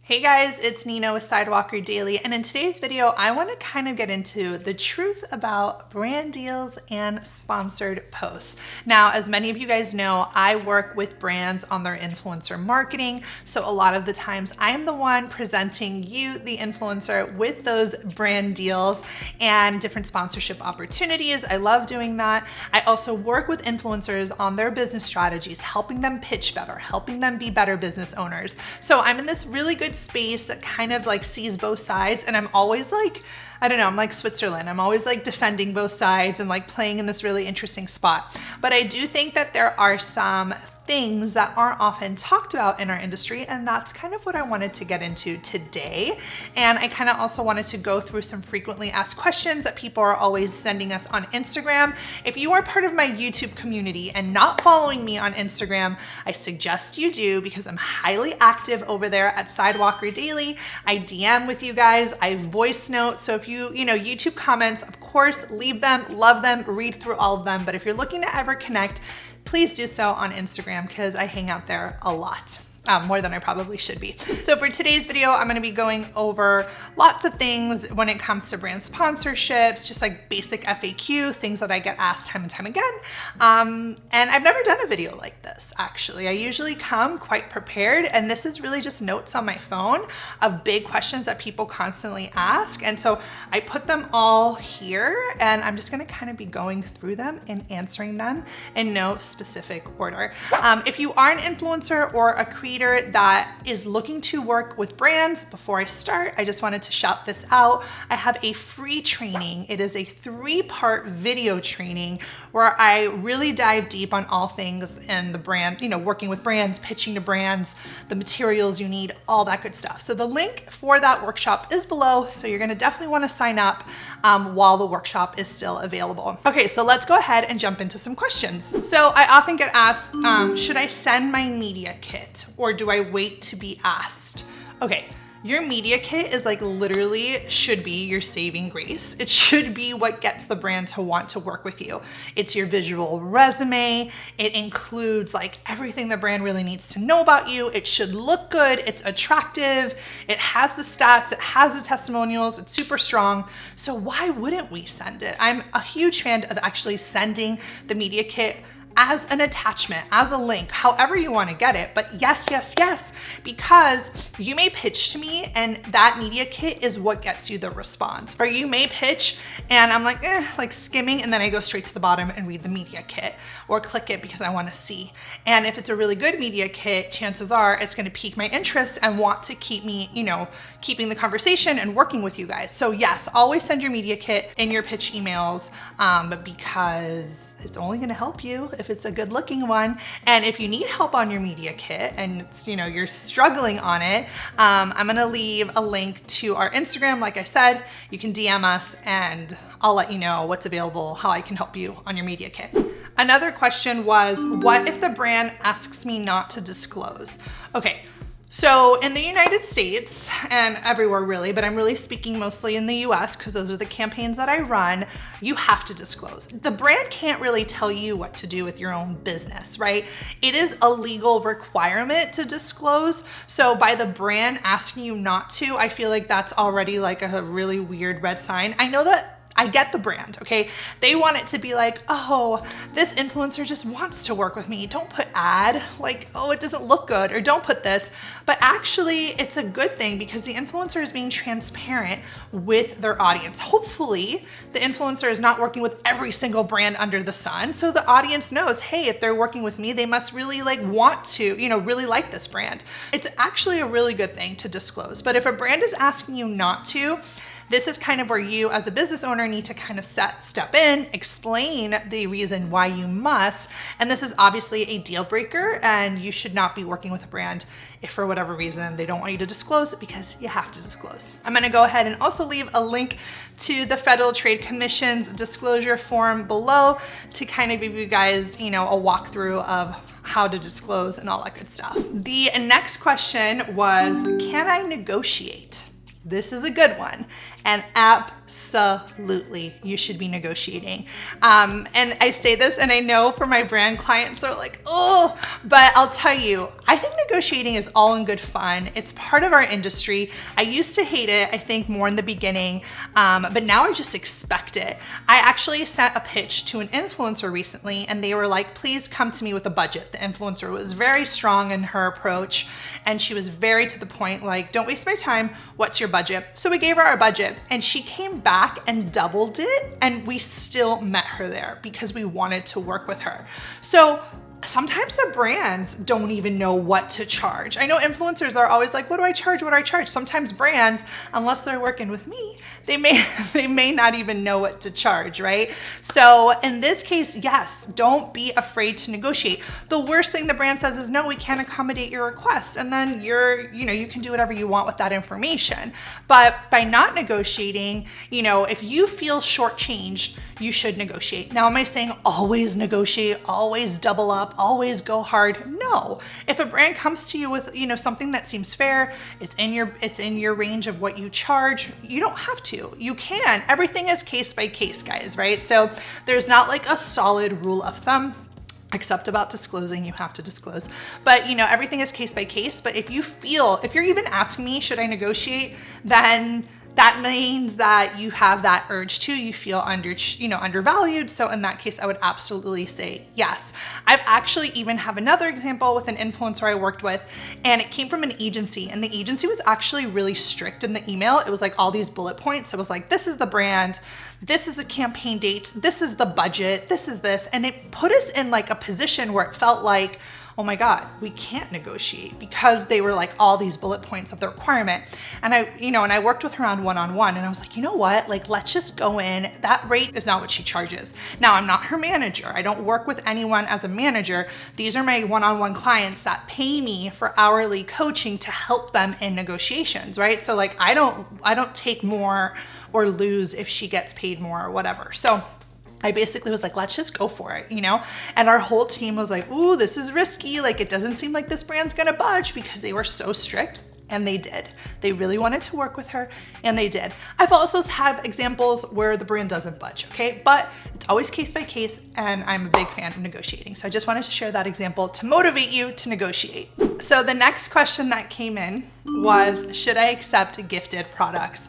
Hey guys, it's Nina with Sidewalker Daily, and in today's video, I want to kind of get into the truth about brand deals and sponsored posts. Now, as many of you guys know, I work with brands on their influencer marketing, so a lot of the times I'm the one presenting you, the influencer, with those brand deals and different sponsorship opportunities. I love doing that. I also work with influencers on their business strategies, helping them pitch better, helping them be better business owners. So I'm in this really good space that kind of like sees both sides, and I'm always like, I don't know, I'm like Switzerland. I'm always like defending both sides and like playing in this really interesting spot. But I do think that there are some things that aren't often talked about in our industry, and that's kind of what I wanted to get into today. And I kind of also wanted to go through some frequently asked questions that people are always sending us on Instagram. If you are part of my YouTube community and not following me on Instagram, I suggest you do, because I'm highly active over there at Sidewalker Daily. I DM with you guys, I voice note. So if you YouTube comments, of course, leave them, love them, read through all of them. But if you're looking to ever connect, please do so on Instagram, because I hang out there a lot. More than I probably should be. So for today's video, I'm gonna be going over lots of things when it comes to brand sponsorships, just like basic FAQ, things that I get asked time and time again. And I've never done a video like this, actually. I usually come quite prepared, and this is really just notes on my phone of big questions that people constantly ask. And so I put them all here, and I'm just gonna kind of be going through them and answering them in no specific order. If you are an influencer or a creator that is looking to work with brands, before I start, I just wanted to shout this out. I have a free training. It is a 3-part video training where I really dive deep on all things in the brand, working with brands, pitching to brands, the materials you need, all that good stuff. So the link for that workshop is below, so you're gonna definitely wanna sign up while the workshop is still available. Okay, so let's go ahead and jump into some questions. So I often get asked, should I send my media kit, or do I wait to be asked? Okay, your media kit is like literally should be your saving grace. It should be what gets the brand to want to work with you. It's your visual resume. It includes like everything the brand really needs to know about you. It should look good. It's attractive. It has the stats. It has the testimonials. It's super strong. So why wouldn't we send it? I'm a huge fan of actually sending the media kit as an attachment, as a link, however you want to get it. But yes, because you may pitch to me and that media kit is what gets you the response. Or you may pitch and I'm like skimming, and then I go straight to the bottom and read the media kit or click it because I want to see. And if it's a really good media kit, chances are it's going to pique my interest and want to keep me, keeping the conversation and working with you guys. So yes, always send your media kit in your pitch emails, because it's only going to help you if it's a good looking one. And if you need help on your media kit and it's, you're struggling on it, I'm gonna leave a link to our Instagram. Like I said, you can DM us and I'll let you know what's available, how I can help you on your media kit. Another question was, what if the brand asks me not to disclose? Okay. So in the United States, and everywhere really, but I'm really speaking mostly in the US because those are the campaigns that I run, you have to disclose. The brand can't really tell you what to do with your own business, right? It is a legal requirement to disclose. So by the brand asking you not to, I feel like that's already like a really weird red sign. I know that I get the brand, okay? They want it to be like, oh, this influencer just wants to work with me. Don't put ad, like, oh, it doesn't look good, or don't put this. But actually, it's a good thing because the influencer is being transparent with their audience. Hopefully, the influencer is not working with every single brand under the sun. So the audience knows, hey, if they're working with me, they must really want to, really like this brand. It's actually a really good thing to disclose. But if a brand is asking you not to, this is kind of where you as a business owner need to kind of step in, explain the reason why you must. And this is obviously a deal breaker, and you should not be working with a brand if for whatever reason they don't want you to disclose it, because you have to disclose. I'm gonna go ahead and also leave a link to the Federal Trade Commission's disclosure form below to kind of give you guys, a walkthrough of how to disclose and all that good stuff. The next question was, can I negotiate? This is a good one. And absolutely you should be negotiating. And I say this, and I know for my brand clients are like, oh, but I'll tell you, I think negotiating is all in good fun. It's part of our industry. I used to hate it, I think, more in the beginning, but now I just expect it. I actually sent a pitch to an influencer recently, and they were like, please come to me with a budget. The influencer was very strong in her approach, and she was very to the point, like, don't waste my time. What's your budget? So we gave her our budget, and she came back and doubled it, and we still met her there because we wanted to work with her. So sometimes the brands don't even know what to charge. I know influencers are always like, what do I charge? What do I charge? Sometimes brands, unless they're working with me, they may not even know what to charge, right? So in this case, yes, don't be afraid to negotiate. The worst thing the brand says is, no, we can't accommodate your request. And then you can do whatever you want with that information. But by not negotiating, if you feel shortchanged, you should negotiate. Now, am I saying always negotiate, always double up, always go hard? No. If a brand comes to you with, something that seems fair, it's in your range of what you charge, you don't have to. You can. Everything is case by case, guys, right? So there's not like a solid rule of thumb, except about disclosing, you have to disclose. But everything is case by case. But if you're even asking me, should I negotiate, then that means that you have that urge too. You feel undervalued. So in that case, I would absolutely say yes. I've actually even have another example with an influencer I worked with, and it came from an agency, and the agency was actually really strict in the email. It was like all these bullet points. It was like, this is the brand, this is the campaign date, this is the budget, this is this. And it put us in like a position where it felt like, oh my God, we can't negotiate, because they were like all these bullet points of the requirement. And I worked with her on one-on-one, and I was like, you know what? Like, let's just go in. That rate is not what she charges. Now, I'm not her manager. I don't work with anyone as a manager. These are my one-on-one clients that pay me for hourly coaching to help them in negotiations, right? So like, I don't take more or lose if she gets paid more or whatever. So I basically was like, let's just go for it, And our whole team was like, ooh, this is risky. Like, it doesn't seem like this brand's gonna budge, because they were so strict. And they did. They really wanted to work with her, and they did. I've also had examples where the brand doesn't budge, okay? But it's always case by case, and I'm a big fan of negotiating. So I just wanted to share that example to motivate you to negotiate. So the next question that came in was, should I accept gifted products?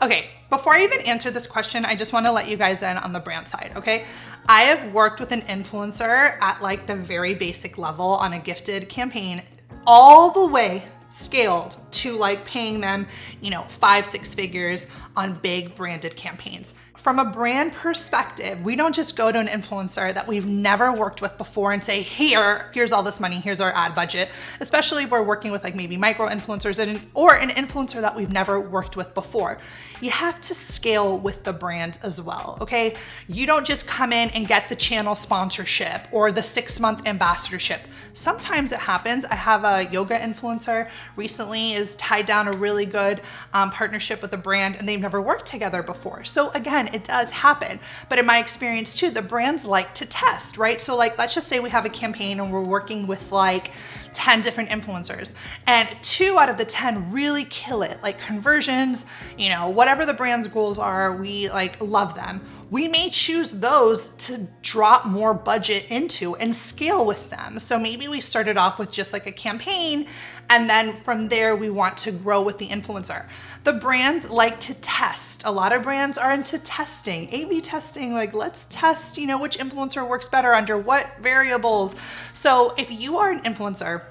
Okay, before I even answer this question, I just want to let you guys in on the brand side, okay? I have worked with an influencer at like the very basic level on a gifted campaign, all the way scaled to like paying them, 5-6 figures on big branded campaigns. From a brand perspective, we don't just go to an influencer that we've never worked with before and say, here's all this money, here's our ad budget, especially if we're working with like maybe micro influencers or an influencer that we've never worked with before. You have to scale with the brand as well, okay? You don't just come in and get the channel sponsorship or the 6-month ambassadorship. Sometimes it happens. I have a yoga influencer recently is tied down a really good partnership with a brand, and they've never worked together before. So again, it does happen. But in my experience too, the brands like to test, right? So like, let's just say we have a campaign and we're working with like 10 different influencers, and 2 out of the 10 really kill it, like conversions, whatever the brand's goals are, we like love them. We may choose those to drop more budget into and scale with them. So maybe we started off with just like a campaign, and then from there we want to grow with the influencer. The brands like to test. A lot of brands are into testing, A/B testing, like let's test, which influencer works better under what variables. So if you are an influencer,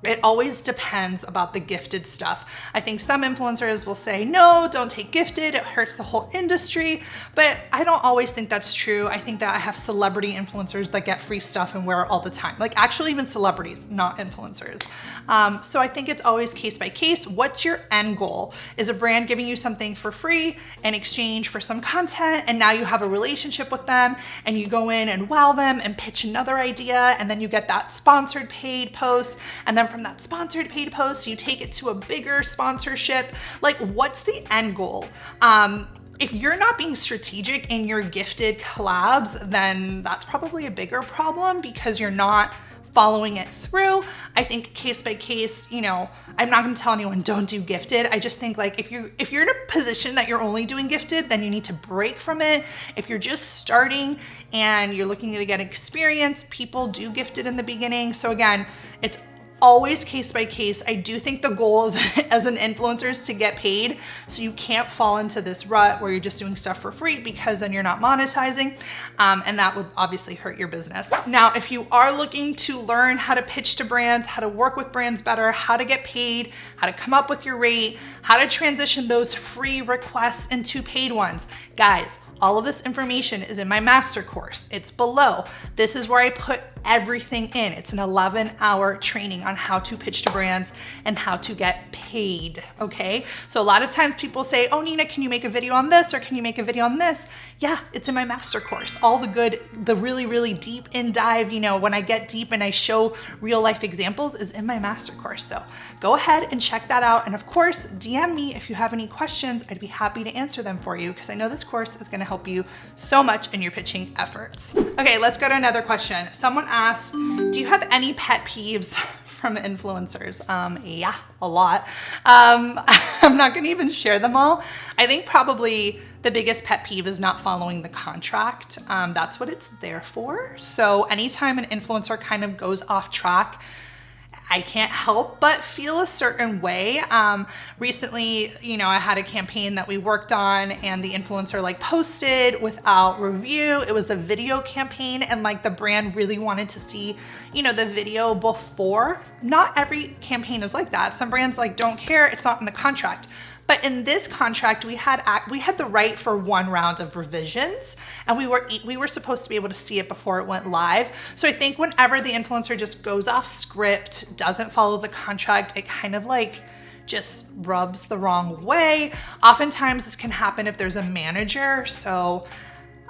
it always depends about the gifted stuff. I think some influencers will say, no, don't take gifted, it hurts the whole industry. But I don't always think that's true. I think that I have celebrity influencers that get free stuff and wear it all the time. Like actually even celebrities, not influencers. So I think it's always case by case. What's your end goal? Is a brand giving you something for free in exchange for some content, and now you have a relationship with them and you go in and wow them and pitch another idea, and then you get that sponsored paid post, and then from that sponsored paid post, you take it to a bigger sponsorship. Like, what's the end goal? If you're not being strategic in your gifted collabs, then that's probably a bigger problem, because you're not following it through. I think case by case, you know, I'm not going to tell anyone don't do gifted. I just think like if you're in a position that you're only doing gifted, then you need to break from it. If you're just starting and you're looking to get experience, people do gifted in the beginning. So again, it's always case by case. I do think the goal is, as an influencer, is to get paid. So you can't fall into this rut where you're just doing stuff for free, because then you're not monetizing. And that would obviously hurt your business. Now, if you are looking to learn how to pitch to brands, how to work with brands better, how to get paid, how to come up with your rate, how to transition those free requests into paid ones, guys, all of this information is in my master course. It's below. This is where I put everything in. It's an 11-hour training on how to pitch to brands and how to get paid, okay? So a lot of times people say, oh, Nina, can you make a video on this, or can you make a video on this? Yeah, it's in my master course. All the good, the really, really deep in dive, you know, when I get deep and I show real life examples, is in my master course. So go ahead and check that out. And of course, DM me if you have any questions. I'd be happy to answer them for you, because I know this course is gonna help you so much in your pitching efforts. Okay, let's go to another question. Someone asked, do you have any pet peeves from influencers? Yeah, a lot. I'm not gonna even share them all. I think probably the biggest pet peeve is not following the contract. That's what it's there for. So anytime an influencer kind of goes off track, I can't help but feel a certain way. Recently, you know, I had a campaign that we worked on, and the influencer like posted without review. It was a video campaign, and like the brand really wanted to see, you know, the video before. Not every campaign is like that. Some brands like don't care. It's not in the contract. But in this contract, we had the right for one round of revisions, and we were supposed to be able to see it before it went live. So I think whenever the influencer just goes off script, doesn't follow the contract, it kind of like just rubs the wrong way. Oftentimes this can happen if there's a manager. So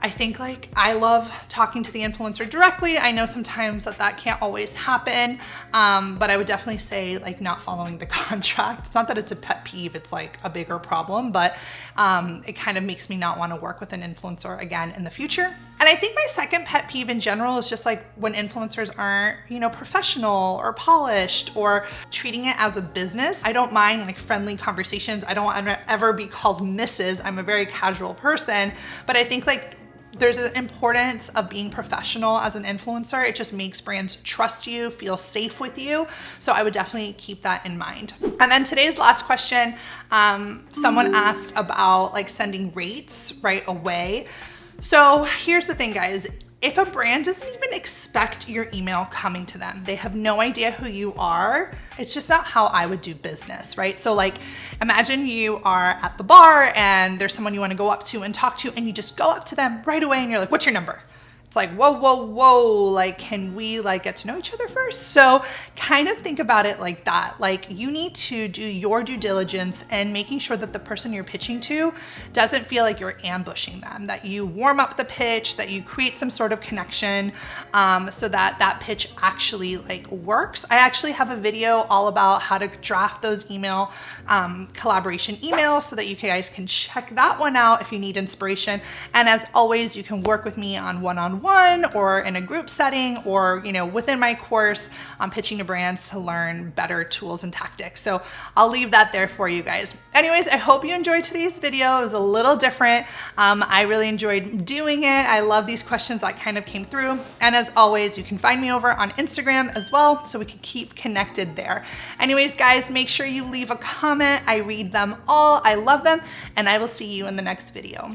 I think like I love talking to the influencer directly. I know sometimes that can't always happen, but I would definitely say like not following the contract. It's not that it's a pet peeve, it's like a bigger problem, but it kind of makes me not want to work with an influencer again in the future. And I think my second pet peeve in general is just like when influencers aren't, you know, professional or polished or treating it as a business. I don't mind like friendly conversations. I don't want to ever be called Mrs. I'm a very casual person, but I think like there's an importance of being professional as an influencer. It just makes brands trust you, feel safe with you. So I would definitely keep that in mind. And then today's last question, someone asked about like sending rates right away. So here's the thing, guys. If a brand doesn't even expect your email coming to them, they have no idea who you are, it's just not how I would do business, right? So like, imagine you are at the bar and there's someone you wanna go up to and talk to, and you just go up to them right away and you're like, what's your number? It's like, whoa, whoa, whoa, like, can we like get to know each other first? So kind of think about it like that. Like you need to do your due diligence and making sure that the person you're pitching to doesn't feel like you're ambushing them, that you warm up the pitch, that you create some sort of connection, so that that pitch actually like works. I actually have a video all about how to draft those email, collaboration emails, so that you guys can check that one out if you need inspiration. And as always, you can work with me on one-on-one or in a group setting, or, you know, within my course on pitching to brands to learn better tools and tactics. So I'll leave that there for you guys. Anyways, I hope you enjoyed today's video. It was a little different. I really enjoyed doing it. I love these questions that kind of came through. And as always, you can find me over on Instagram as well, so we can keep connected there. Anyways, guys, make sure you leave a comment. I read them all. I love them, and I will see you in the next video.